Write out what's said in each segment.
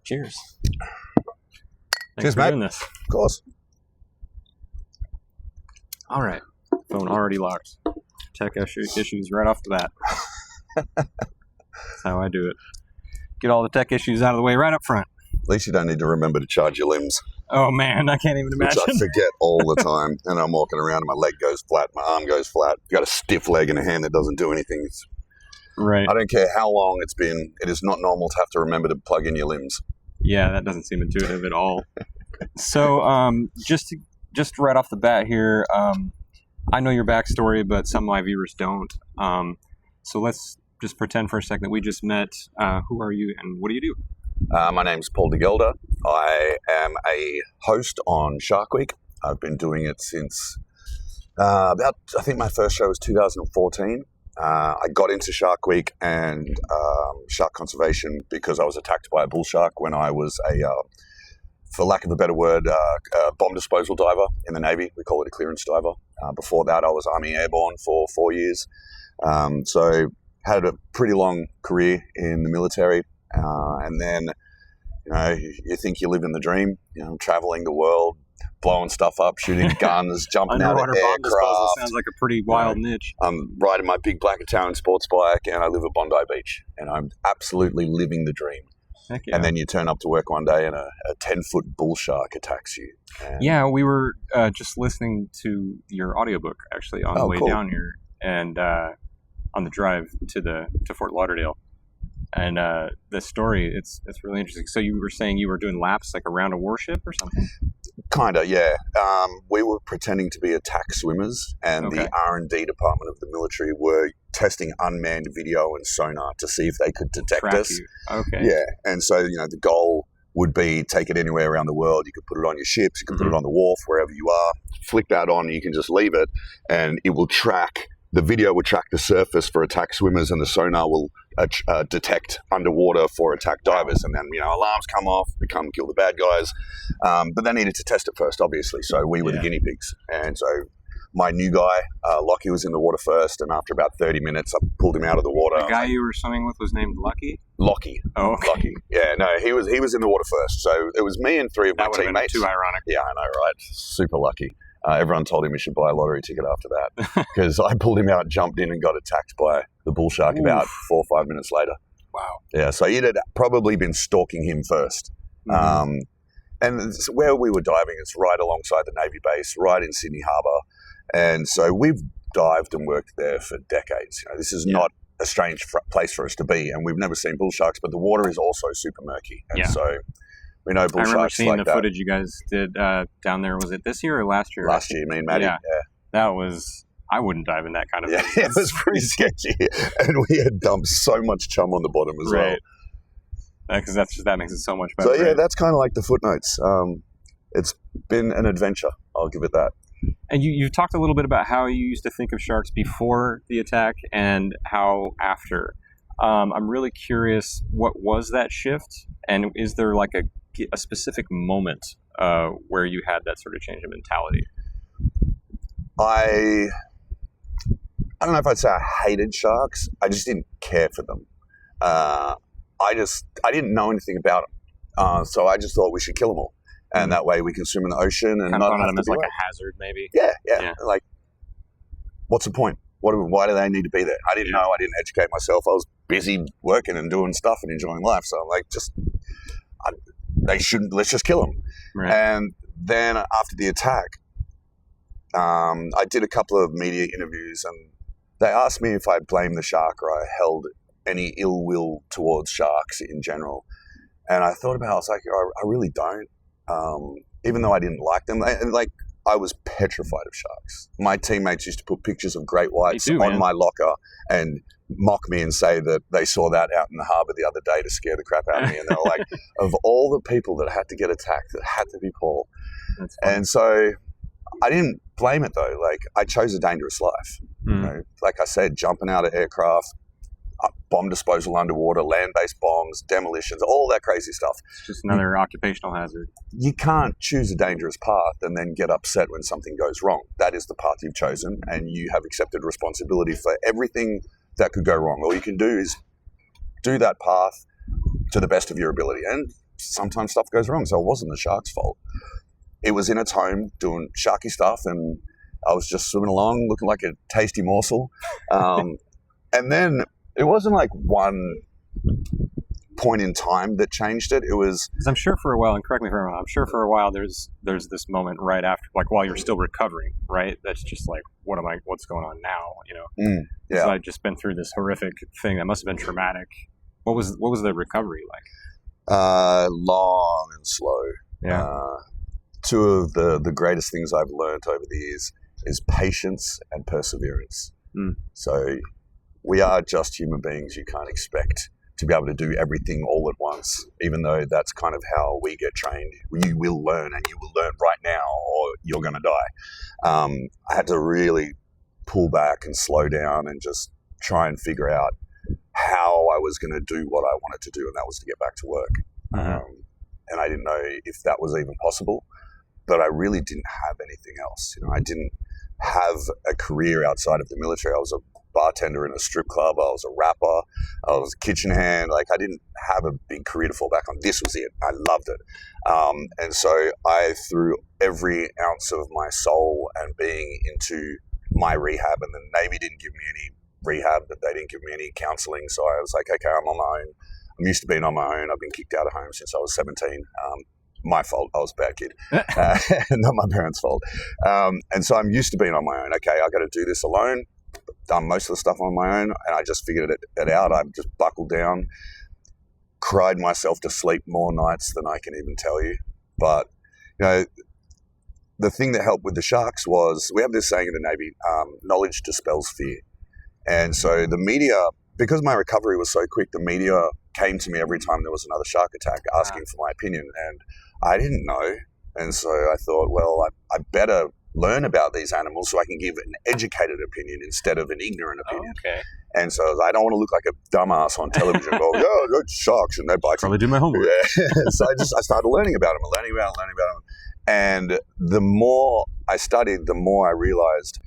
Cheers. Cheers, mate. Doing this. Of course. All right. Phone already locked. Tech issues right off the bat. That's how I do it. Get all the tech issues out of the way right up front. At least you don't need to remember to charge your limbs. Oh, man, I can't even imagine. Which I forget all the time. And I'm walking around and my leg goes flat, my arm goes flat. You got a stiff leg and a hand that doesn't do anything. Right. I don't care how long it's been. It is not normal to have to remember to plug in your limbs. Yeah, that doesn't seem intuitive at all. So, just right off the bat here, I know your backstory, but some of my viewers don't. So let's just pretend for a second that we just met. Who are you and what do you do? My name's Paul DeGelder. I am a host on Shark Week. I've been doing it since I think my first show was 2014. I got into Shark Week and shark conservation because I was attacked by a bull shark when I was for lack of a better word, a bomb disposal diver in the Navy. We call it a clearance diver. Before that, I was Army Airborne for 4 years. So had a pretty long career in the military. And then, you think you live in the dream, traveling the world, blowing stuff up, shooting guns, jumping out of Underwater bomb disposal aircraft. sounds like a pretty wild niche. I'm riding my big black Italian sports bike and I live at Bondi Beach and I'm absolutely living the dream. Heck yeah. And then you turn up to work one day and a 10-foot bull shark attacks you. Yeah, we were just listening to your audiobook actually on the way down here and on the drive to Fort Lauderdale. And the story, it's really interesting. So you were saying you were doing laps like around a warship or something? Kind of, yeah. We were pretending to be attack swimmers, and the R&D department of the military were testing unmanned video and sonar to see if they could detect Track us. you. Okay. Yeah, and so the goal would be take it anywhere around the world. You could put it on your ships, you can put it on the wharf, wherever you are. Flick that on, you can just leave it, and it will track. The video will track the surface for attack swimmers, and the sonar will detect underwater for attack divers. And then, alarms come off, we come kill the bad guys. But they needed to test it first, obviously. So we were the guinea pigs. And so my new guy, Lockie, was in the water first. And after about 30 minutes, I pulled him out of the water. The guy you were swimming with was named Lucky? Lockie. Oh, okay. Lockie. Yeah, no, he was in the water first. So it was me and three of my teammates. That would have been too ironic. Yeah, I know, right? Super lucky. Everyone told him he should buy a lottery ticket after that because I pulled him out, jumped in and got attacked by the bull shark about 4 or 5 minutes later. Wow. Yeah, so he'd had probably been stalking him first. And where we were diving, it's right alongside the Navy base, right in Sydney Harbour. And so we've dived and worked there for decades. This is not a strange place for us to be, and we've never seen bull sharks, but the water is also super murky. And so we know bull sharks like that. I remember seeing the footage you guys did down there. Was it this year or last year? Last year, me and Maddie. Yeah. That was... I wouldn't dive in that kind of thing. Yeah, it was pretty sketchy. And we had dumped so much chum on the bottom as well. Because that makes it so much better. So, that's kind of like the footnotes. It's been an adventure. I'll give it that. And you talked a little bit about how you used to think of sharks before the attack and how after. I'm really curious, what was that shift? And is there like a specific moment where you had that sort of change of mentality? I don't know if I'd say I hated sharks. I just didn't care for them. I didn't know anything about them. So I just thought we should kill them all. And that way we can swim in the ocean and not have them to as like a hazard, maybe. Yeah. Like, what's the point? Why do they need to be there? I didn't know. I didn't educate myself. I was busy working and doing stuff and enjoying life. So I'm like, let's just kill them. Right. And then after the attack, I did a couple of media interviews and they asked me if I blamed the shark or I held any ill will towards sharks in general. And I thought about it, I was like, I really don't. Even though I didn't like them. I was petrified of sharks. My teammates used to put pictures of great whites on my locker and mock me and say that they saw that out in the harbour the other day to scare the crap out of me. And they were like, of all the people that had to get attacked, it had to be Paul. And so I didn't blame it though. Like, I chose a dangerous life. Like I said, jumping out of aircraft, bomb disposal underwater, land-based bombs, demolitions, all that crazy stuff. It's just another occupational hazard. You can't choose a dangerous path and then get upset when something goes wrong. That is the path you've chosen, and you have accepted responsibility for everything that could go wrong. All you can do is do that path to the best of your ability. And sometimes stuff goes wrong. So it wasn't the shark's fault. It was in its home doing sharky stuff, and I was just swimming along looking like a tasty morsel. And then it wasn't like one point in time that changed it. It was... Because I'm sure for a while, and correct me if I'm wrong, I'm sure for a while there's this moment right after, like while you're still recovering, right? That's just like, what's going on now, you know? Yeah. So I've just been through this horrific thing that must have been traumatic. What was the recovery like? Long and slow. Yeah. Two of the greatest things I've learned over the years is patience and perseverance. So we are just human beings. You can't expect to be able to do everything all at once, even though that's kind of how we get trained. You will learn, and you will learn right now, or you're going to die. I had to really pull back and slow down and just try and figure out how I was going to do what I wanted to do, and that was to get back to work. And I didn't know if that was even possible, but I really didn't have anything else. You know, I didn't have a career outside of the military. I was a bartender in a strip club. I was a rapper. I was a kitchen hand. Like, I didn't have a big career to fall back on. This was it. I loved it. And so I threw every ounce of my soul and being into my rehab, and the Navy didn't give me any rehab, but they didn't give me any counseling. So I was like, okay, I'm on my own. I'm used to being on my own. I've been kicked out of home since I was 17. My fault. I was a bad kid. Not my parents' fault. And so I'm used to being on my own. Okay, I got to do this alone. Done most of the stuff on my own, and I just figured it out. I just buckled down, cried myself to sleep more nights than I can even tell you. But, you know, the thing that helped with the sharks was, we have this saying in the Navy, knowledge dispels fear. And so the media, because my recovery was so quick, the media came to me every time there was another shark attack asking for my opinion, and I didn't know. And so I thought, well, I better learn about these animals so I can give an educated opinion instead of an ignorant opinion. Okay. And so I don't want to look like a dumbass on television. Go, yeah, those sharks and they bite. Probably do my homework. Yeah. So I started learning about them, learning about them. And the more I studied, the more I realized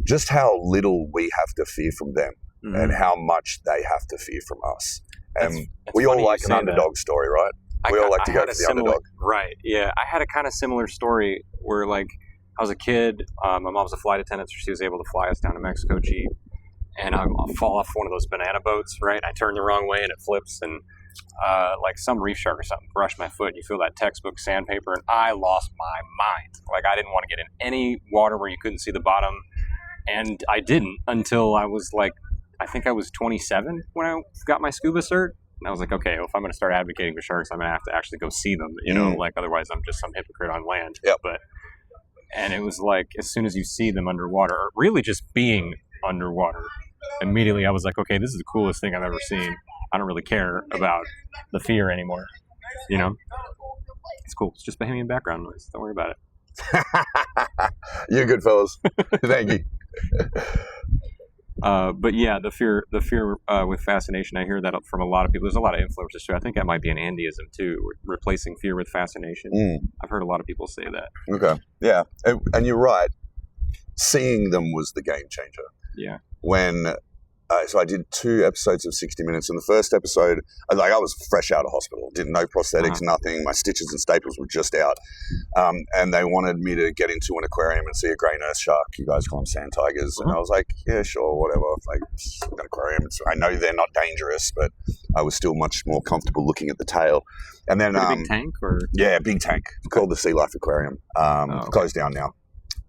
just how little we have to fear from them and how much they have to fear from us. And we all like an underdog story, right? We all like to go for the underdog. Right, yeah. I had a kind of similar story where, like, I was a kid. My mom was a flight attendant, so she was able to fly us down to Mexico Jeep. And I'll fall off one of those banana boats, right? I turn the wrong way and it flips, and like some reef shark or something brushed my foot. You feel that textbook sandpaper, and I lost my mind. Like, I didn't want to get in any water where you couldn't see the bottom. And I didn't until I was like, I think I was 27 when I got my scuba cert. And I was like, okay, well, if I'm going to start advocating for sharks, I'm going to have to actually go see them. You know, like, otherwise I'm just some hypocrite on land. Yep. And it was like, as soon as you see them underwater, or really just being underwater, immediately I was like, okay, this is the coolest thing I've ever seen. I don't really care about the fear anymore. You know? It's cool. It's just Bahamian background noise. Don't worry about it. You're good, fellas. Thank you. But yeah, the fear with fascination, I hear that from a lot of people. There's a lot of influencers too. I think that might be an Andyism too, replacing fear with fascination. I've heard a lot of people say that. Okay, yeah, and you're right. Seeing them was the game changer. Yeah. When so I did 2 episodes of 60 Minutes. In the first episode, I was fresh out of hospital, didn't know prosthetics, nothing. My stitches and staples were just out, and they wanted me to get into an aquarium and see a grey nurse shark. You guys call them sand tigers, and I was like, yeah, sure, whatever. Like, an aquarium. I know they're not dangerous, but I was still much more comfortable looking at the tail. And then, big tank, or yeah, big tank. It's called the Sea Life Aquarium. Closed down now,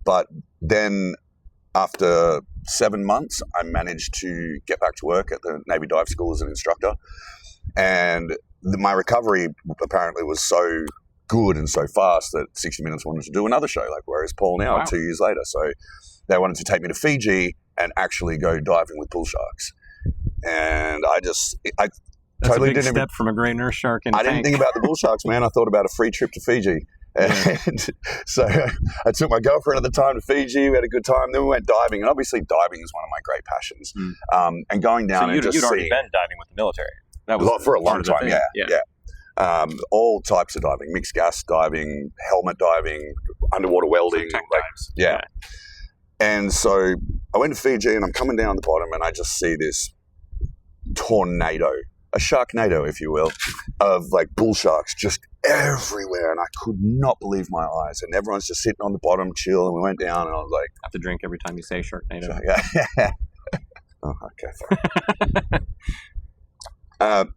but then after 7 months, I managed to get back to work at the Navy Dive School as an instructor. And my recovery apparently was so good and so fast that 60 Minutes wanted to do another show, like, where is Paul now, 2 years later? So they wanted to take me to Fiji and actually go diving with bull sharks. And I totally didn't step from a grey nurse shark in a tank. Didn't think about the bull sharks, man. I thought about a free trip to Fiji. And so I took my girlfriend at the time to Fiji. We had a good time. Then we went diving, and obviously diving is one of my great passions. And going down and just you'd already been diving with the military. That was for a long time. Yeah. All types of diving: mixed gas diving, helmet diving, underwater welding. So dives. Yeah. And so I went to Fiji, and I'm coming down the bottom, and I just see this tornado a sharknado, if you will, of like bull sharks just everywhere, and I could not believe my eyes. And everyone's just sitting on the bottom, chill, and we went down, and I was like, I have to drink every time you say Sharknado. yeah. Oh, okay, fine.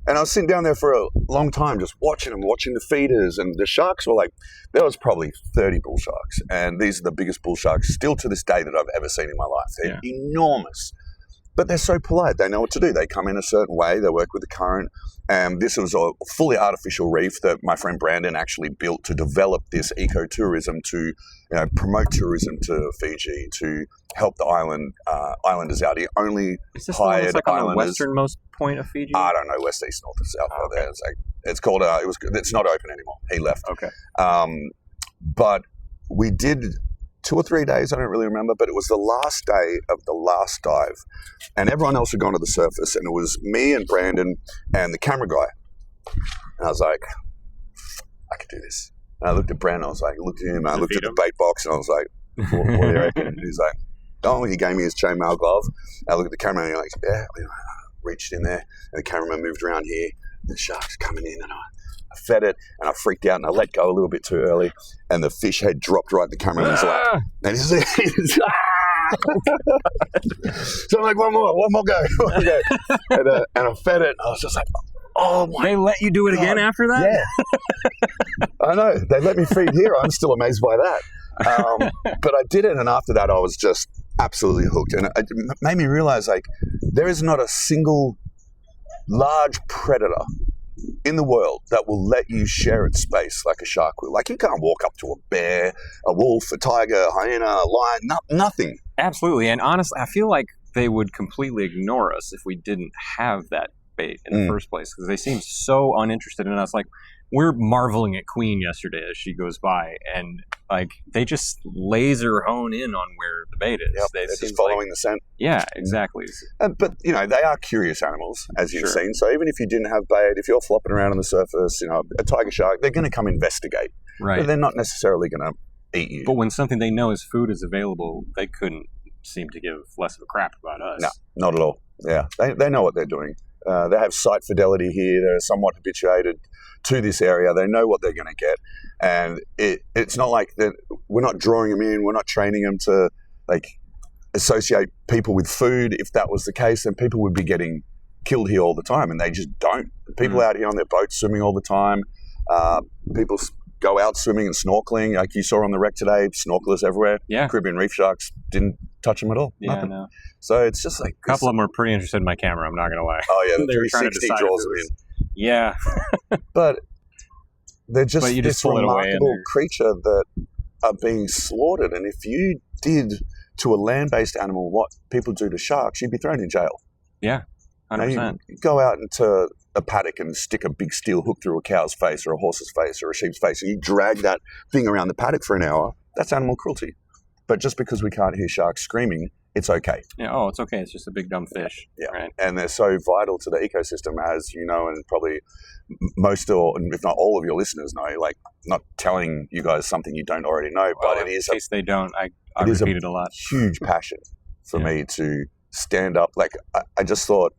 And I was sitting down there for a long time just watching them, watching the feeders, and the sharks were like, there was probably 30 bull sharks, and these are the biggest bull sharks still to this day that I've ever seen in my life. They're enormous. But they're so polite. They know what to do. They come in a certain way. They work with the current. And this was a fully artificial reef that my friend Brandon actually built to develop this ecotourism, to promote tourism to Fiji, to help the islanders out. He only Is this hired like on the islanders. westernmost point of Fiji? I don't know, west, east, north, and south out there. It's called. It's not open anymore. He left. Okay. But we did 2 or 3 days, I don't really remember, but it was the last day of the last dive, and everyone else had gone to the surface, and it was me and Brandon and the camera guy. And I was like, I could do this. And I looked at Brandon, I looked at him, I looked at the bait box, and I was like, what do you reckon? And he's like, oh, he gave me his chainmail glove. I looked at the camera, and he's like, yeah, I reached in there, and the cameraman moved around here, and the shark's coming in, and I fed it, and I freaked out, and I let go a little bit too early, and the fish head dropped right in the cameraman's lap. And he's like, so I'm like, one more go. And I fed it, and I was just like, oh my. They let you do it again after that? Yeah. I know. They let me feed here. I'm still amazed by that. But I did it, and after that, I was just absolutely hooked. And it made me realize, like, there is not a single large predator in the world that will let you share its space like a shark will. Like, you can't walk up to a bear, a wolf, a tiger, a hyena, a lion, nothing. Absolutely. And honestly, I feel like they would completely ignore us if we didn't have that bait in the first place, because they seem so uninterested in us. Like, we're marveling at Queen yesterday as she goes by, and like they just laser hone in on where the bait is. Yep, they're just following the scent. Yeah, exactly. But they are curious animals, as you've seen. So even if you didn't have bait, if you're flopping around on the surface, a tiger shark, they're going to come investigate. Right. But they're not necessarily going to eat you. But when something they know as food is available, they couldn't seem to give less of a crap about us. No, not at all. Yeah, they know what they're doing. They have sight fidelity here. They're somewhat habituated to this area. They know what they're going to get. And it's not like that. We're not drawing them in. We're not training them to like associate people with food. If that was the case, then people would be getting killed here all the time, and they just don't. People out here on their boats swimming all the time. People go out swimming and snorkeling, like you saw on the wreck today. Snorkelers everywhere. Yeah. Caribbean reef sharks didn't touch them at all. Yeah, Nothing. no. So it's just like A couple of them were pretty interested in my camera, I'm not going to lie. Oh yeah, the They were trying to 360 decide draws if them it in. Yeah. But they're just But you just this pull it away remarkable and creature that are being slaughtered. And if you did to a land-based animal what people do to sharks, you'd be thrown in jail. Yeah, 100%. You go out into a paddock and stick a big steel hook through a cow's face or a horse's face or a sheep's face, and you drag that thing around the paddock for an hour, that's animal cruelty. But just because we can't hear sharks screaming, it's okay. Yeah, it's okay. It's just a big dumb fish. Yeah, right? And they're so vital to the ecosystem, as you know, and probably most, or if not all of your listeners know. Like, not telling you guys something you don't already know, but it is in case they don't, I repeat it a lot. Huge passion for me to stand up. Like, I just thought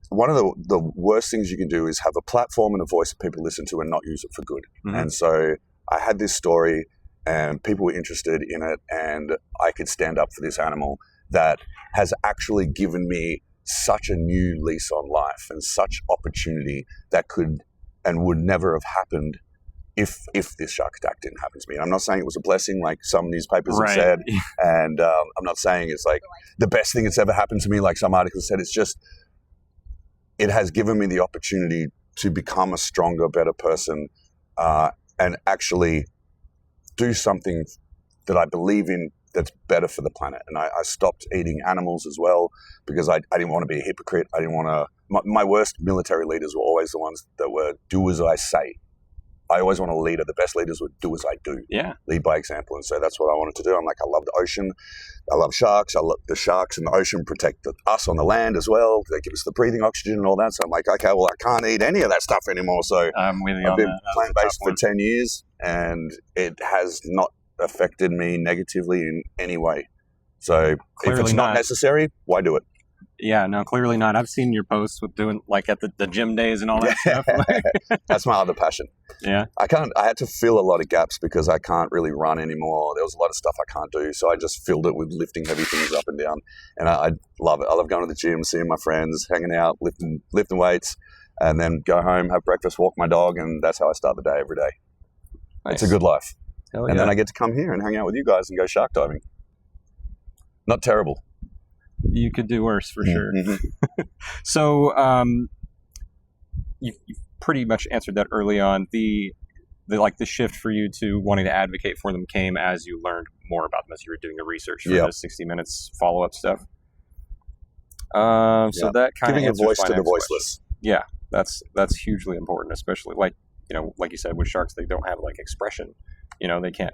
one of the worst things you can do is have a platform and a voice that people listen to and not use it for good. Mm-hmm. And so I had this story, and people were interested in it, and I could stand up for this animal that has actually given me such a new lease on life and such opportunity that could and would never have happened if this shark attack didn't happen to me. And I'm not saying it was a blessing like some newspapers have said, and I'm not saying it's like the best thing that's ever happened to me like some articles said. It's just it has given me the opportunity to become a stronger, better person, and actually do something that I believe in that's better for the planet. And I stopped eating animals as well because I didn't want to be a hypocrite. I didn't want to... My worst military leaders were always the ones that were do as I say. I always want a leader. The best leaders would do as I do. Yeah. Lead by example. And so that's what I wanted to do. I'm like, I love the ocean. I love sharks. I love the sharks and the ocean protect us on the land as well. They give us the breathing oxygen and all that. So I'm like, okay, well, I can't eat any of that stuff anymore. So I'm with you I've on been that. plant-based for 10 years, and it has not affected me negatively in any way. So Clearly if it's not necessary, why do it? Yeah, no, clearly not. I've seen your posts with doing like at the gym days and all that stuff. That's my other passion. Yeah. I had to fill a lot of gaps because I can't really run anymore. There was a lot of stuff I can't do. So I just filled it with lifting heavy things up and down. And I love it. I love going to the gym, seeing my friends, hanging out, lifting weights, and then go home, have breakfast, walk my dog. And that's how I start the day every day. Nice. It's a good life. Hell and yeah. then I get to come here and hang out with you guys and go shark diving. Not terrible. You could do worse for sure. Mm-hmm. So you've pretty much answered that early on. The shift for you to wanting to advocate for them came as you learned more about them, as you were doing the research for the 60 Minutes follow-up stuff. So that kind of giving a voice to the voiceless. Question. Yeah, that's hugely important, especially like you said, with sharks, they don't have like expression. They can't.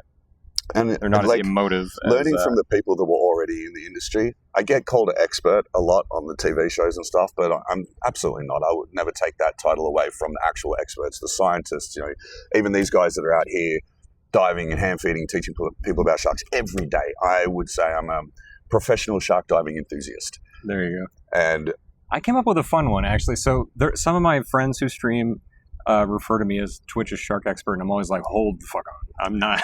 And they're not as emotive. Learning from the people that were already in the industry, I get called an expert a lot on the TV shows and stuff, but I'm absolutely not. I would never take that title away from the actual experts, the scientists. Even these guys that are out here diving and hand feeding, teaching people about sharks every day. I would say I'm a professional shark diving enthusiast. There you go. And I came up with a fun one actually. So some of my friends who stream refer to me as Twitch's shark expert, and I'm always like, hold the fuck on. I'm not.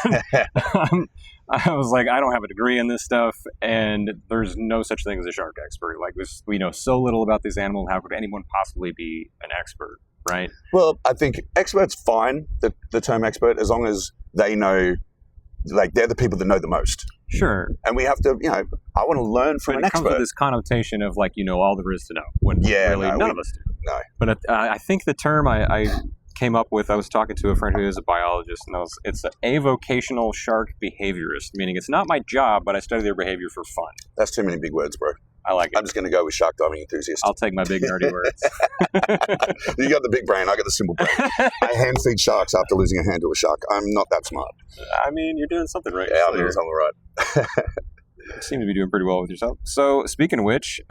I was like, I don't have a degree in this stuff, and there's no such thing as a shark expert. Like, we know so little about these animals. How could anyone possibly be an expert, right? Well, I think expert's fine, the term expert, as long as they know, like, they're the people that know the most. Sure. And we have to, I want to learn from an expert. It comes with this connotation of, like, all there is to know, when really none of us do. No. But I think the term I came up with, I was talking to a friend who is a biologist, and it's an avocational shark behaviorist, meaning it's not my job, but I study their behavior for fun. That's too many big words, bro. I like it. I'm just going to go with shark diving enthusiast. I'll take my big nerdy words. You got the big brain, I got the simple brain. I hand feed sharks after losing a hand to a shark. I'm not that smart. I mean, you're doing something right. Yeah, I'm doing something right. You seem to be doing pretty well with yourself. So, speaking of which,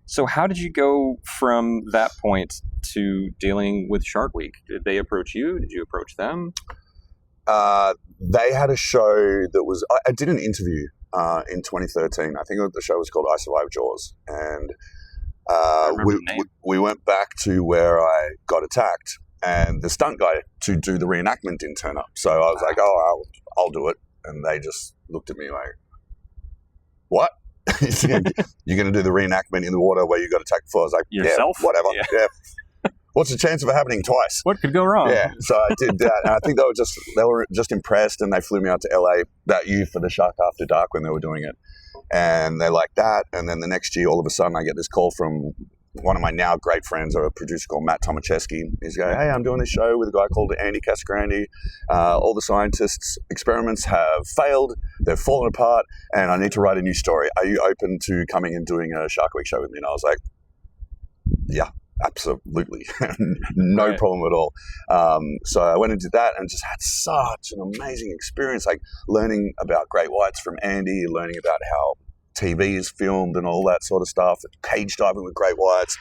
so how did you go from that point to dealing with Shark Week? Did they approach you? Did you approach them? They had a show that was... I did an interview in 2013. I think the show was called I Survived Jaws. And we went back to where I got attacked, and the stunt guy to do the reenactment didn't turn up. So I was like, I'll do it. And they just looked at me like, what? You're going to do the reenactment in the water where you got attacked before? I was like, yourself? Yeah, whatever. Yeah. What's the chance of it happening twice? What could go wrong? Yeah, so I did that, and I think they were just impressed, and they flew me out to LA that year for the Shark After Dark when they were doing it, and they liked that. And then the next year, all of a sudden, I get this call from one of my now great friends, a producer called Matt Tomacheski. He's going, hey, I'm doing this show with a guy called Andy Cascarandi. All the scientists' experiments have failed. They've fallen apart, and I need to write a new story. Are you open to coming and doing a Shark Week show with me? And I was like, yeah, absolutely. No problem at all. So I went and did that and just had such an amazing experience, like learning about great whites from Andy, learning about how TV is filmed and all that sort of stuff, cage diving with great whites.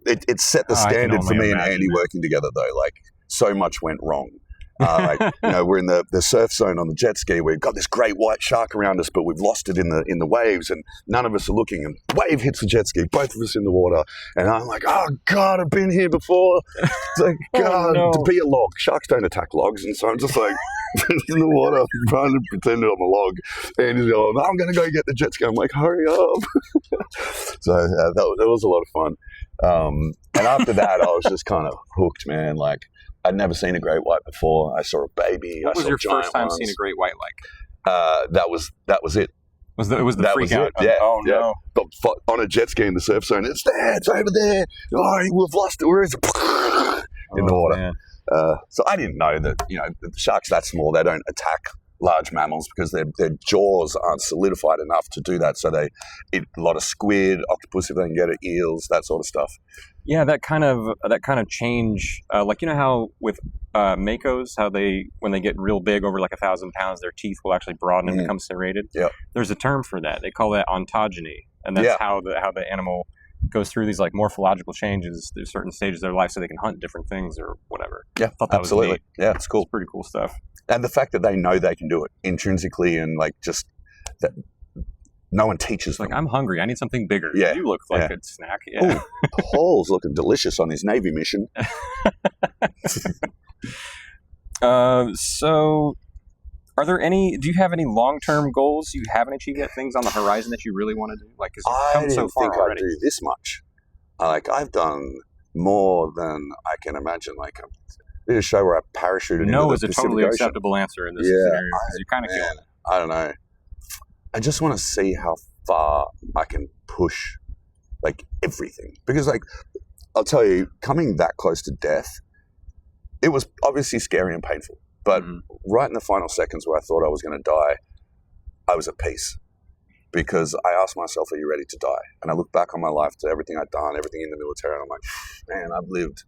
It set the standard for me and Andy working together, though. Like, so much went wrong. We're in the surf zone on the jet ski. We've got this great white shark around us, but we've lost it in the waves, and none of us are looking. And wave hits the jet ski, both of us in the water. And I'm like, oh God, I've been here before. It's like, God, to be a log. Sharks don't attack logs, and so I'm just like in the water trying to pretend I'm a log. And he's going, I'm going to go get the jet ski. I'm like, hurry up. So that was a lot of fun. And after that, I was just kind of hooked, man. Like, I'd never seen a great white before. I saw a baby. What was your first time seeing a great white like? That was it. Was the freak out? Yeah. Oh no! Yeah. But on a jet ski in the surf zone, it's there. It's over there. Oh, we've lost it. Where is it? In the water. So I didn't know that. The sharks that small, they don't attack large mammals because their jaws aren't solidified enough to do that. So they eat a lot of squid, octopus if they can get it, eels, that sort of stuff. Yeah, that kind of change, like how with makos, how when they get real big, over like 1,000 pounds, their teeth will actually broaden and become serrated. Yeah, there's a term for that. They call that ontogeny, and that's how the animal goes through these like morphological changes through certain stages of their life, so they can hunt different things or whatever. Yeah, I thought that absolutely. was neat. Yeah, it's cool. It's pretty cool stuff. And the fact that they know they can do it intrinsically, and like just that No one teaches them. Like, I'm hungry. I need something bigger. Yeah. You look like a snack. Yeah. Ooh, Paul's looking delicious on his Navy mission. So, do you have any long-term goals you haven't achieved yet? Things on the horizon that you really want to do? Like, because you've come so far already. I didn't think I'd do this much. I've done more than I can imagine. I did a show where I parachuted into the Pacific Ocean. No is a totally acceptable answer in this scenario, because you're kind of killing it. I don't know. I just want to see how far I can push, everything. Because, I'll tell you, coming that close to death, it was obviously scary and painful. But right in the final seconds where I thought I was going to die, I was at peace. Because I asked myself, are you ready to die? And I look back on my life, to everything I'd done, everything in the military, and I'm like, man, I've lived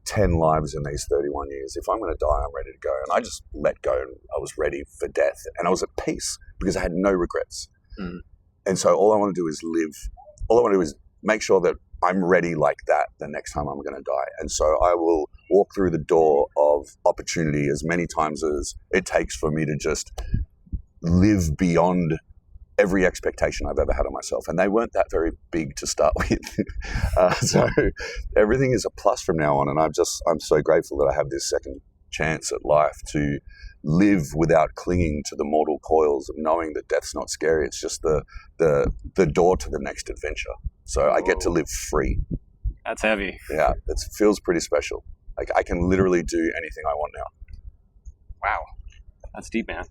10 lives in these 31 years. If I'm going to die, I'm ready to go. And I just let go, and I was ready for death. And I was at peace because I had no regrets. And so all I want to do is live. All I want to do is make sure that I'm ready like that the next time I'm going to die. And so I will walk through the door of opportunity as many times as it takes for me to just live beyond every expectation I've ever had of myself. And they weren't that very big to start with. So everything is a plus from now on. And I'm so grateful that I have this second chance at life to live without clinging to the mortal coils of knowing that death's not scary. It's just the door to the next adventure. So I get to live free. That's heavy. Yeah, it feels pretty special. I can literally do anything I want now. Wow. That's deep, man.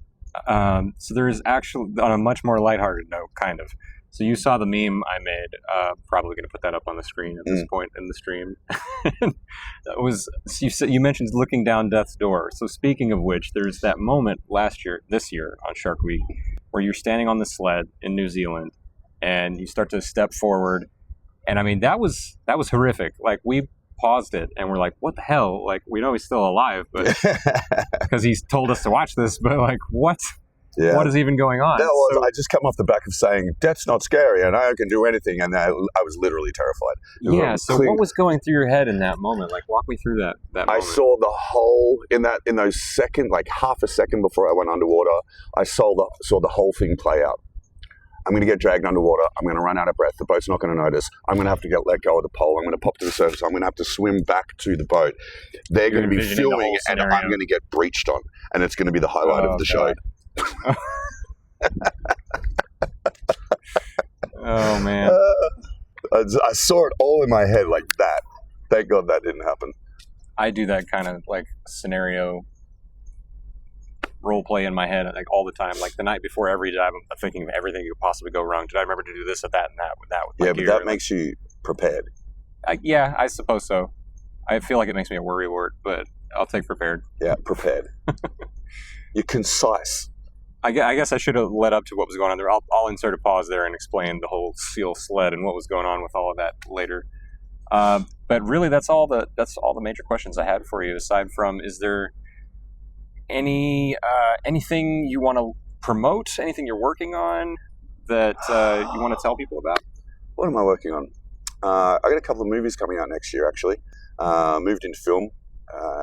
So there is actually, on a much more lighthearted note, kind of. So you saw the meme I made. Probably going to put that up on the screen at this point in the stream. That was, you mentioned looking down death's door. So speaking of which, there's that moment this year on Shark Week, where you're standing on the sled in New Zealand, and you start to step forward, and I mean that was horrific. Like, we paused it and we're like, what the hell? Like, we know he's still alive, but because he's told us to watch this, but like, what? Yeah. What is even going on? I just come off the back of saying, death's not scary and I can do anything. And I was literally terrified. Yeah. So what was going through your head in that moment? Like, walk me through that moment. I saw the whole, in those seconds, like half a second before I went underwater, I saw the whole thing play out. I'm going to get dragged underwater. I'm going to run out of breath. The boat's not going to notice. I'm going to have to let go of the pole. I'm going to pop to the surface. I'm going to have to swim back to the boat. They're going to be filming and I'm going to get breached on. And it's going to be the highlight of the show. Oh, man. I saw it all in my head like that. Thank God that didn't happen. I do that kind of like scenario role play in my head like all the time. Like the night before every dive, I'm thinking of everything could possibly go wrong. Did I remember to do this or that and that with that? With yeah, but that makes you prepared. Yeah, I suppose so. I feel like it makes me a worrywart, but I'll take prepared. Yeah, prepared. You're concise. I guess I should have led up to what was going on there. I'll insert a pause there and explain the whole SEAL sled and what was going on with all of that later. But really, that's all the major questions I had for you. Aside from, is there anything you want to promote? Anything you're working on that you want to tell people about? What am I working on? I got a couple of movies coming out next year. Actually, moved into film,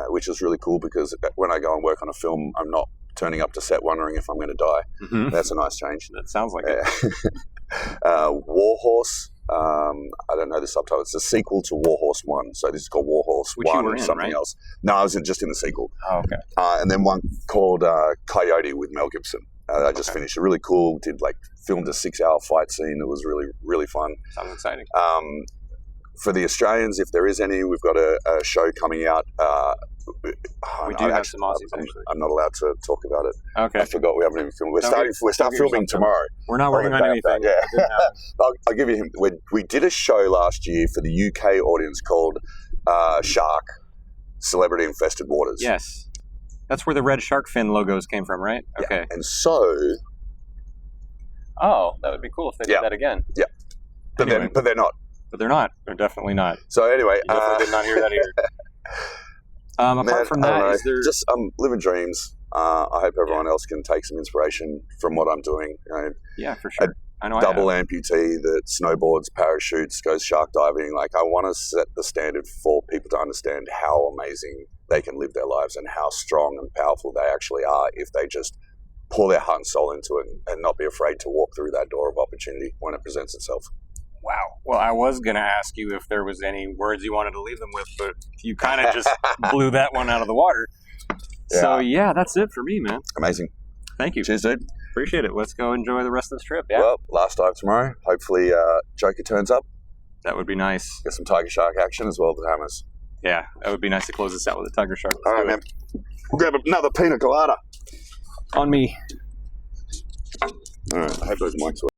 which is really cool because when I go and work on a film, I'm not turning up to set wondering if I'm going to die. Mm-hmm. That's a nice change. That sounds like it. War Horse. I don't know the subtitle. It's a sequel to War Horse 1. So this is called War Horse 1 you were in, something right? else. No, I was just in the sequel. Oh, okay. And then one called Coyote with Mel Gibson. I just finished. Really cool. Filmed a 6-hour fight scene. It was really, really fun. Sounds exciting. For the Australians, if there is any, we've got a show coming out. We do have some Aussies, actually. I'm not allowed to talk about it. Okay. I forgot we haven't even filmed. We're starting filming tomorrow. We're not working on anything. Yeah. I'll give you him. We did a show last year for the UK audience called Shark, Celebrity Infested Waters. Yes. That's where the red shark fin logos came from, right? Okay. Yeah. And so... Oh, that would be cool if they did that again. Yeah. But they're not. But they're not. They're definitely not. So anyway... You definitely did not hear that either. Apart from that, is there... Just living dreams. I hope everyone else can take some inspiration from what I'm doing. Yeah, for sure. I know. Double amputee that snowboards, parachutes, goes shark diving. I want to set the standard for people to understand how amazing they can live their lives and how strong and powerful they actually are if they just pour their heart and soul into it and not be afraid to walk through that door of opportunity when it presents itself. Wow. Well, I was going to ask you if there was any words you wanted to leave them with, but you kind of just blew that one out of the water. Yeah. So, yeah, that's it for me, man. Amazing. Thank you. Cheers, dude. Appreciate it. Let's go enjoy the rest of this trip. Yeah. Well, last dive tomorrow. Hopefully Joker turns up. That would be nice. Get some tiger shark action as well at the Bahamas. Yeah, that would be nice to close this out with a tiger shark. All right, man. We'll grab another pina colada. On me. All right. I hope those mics work.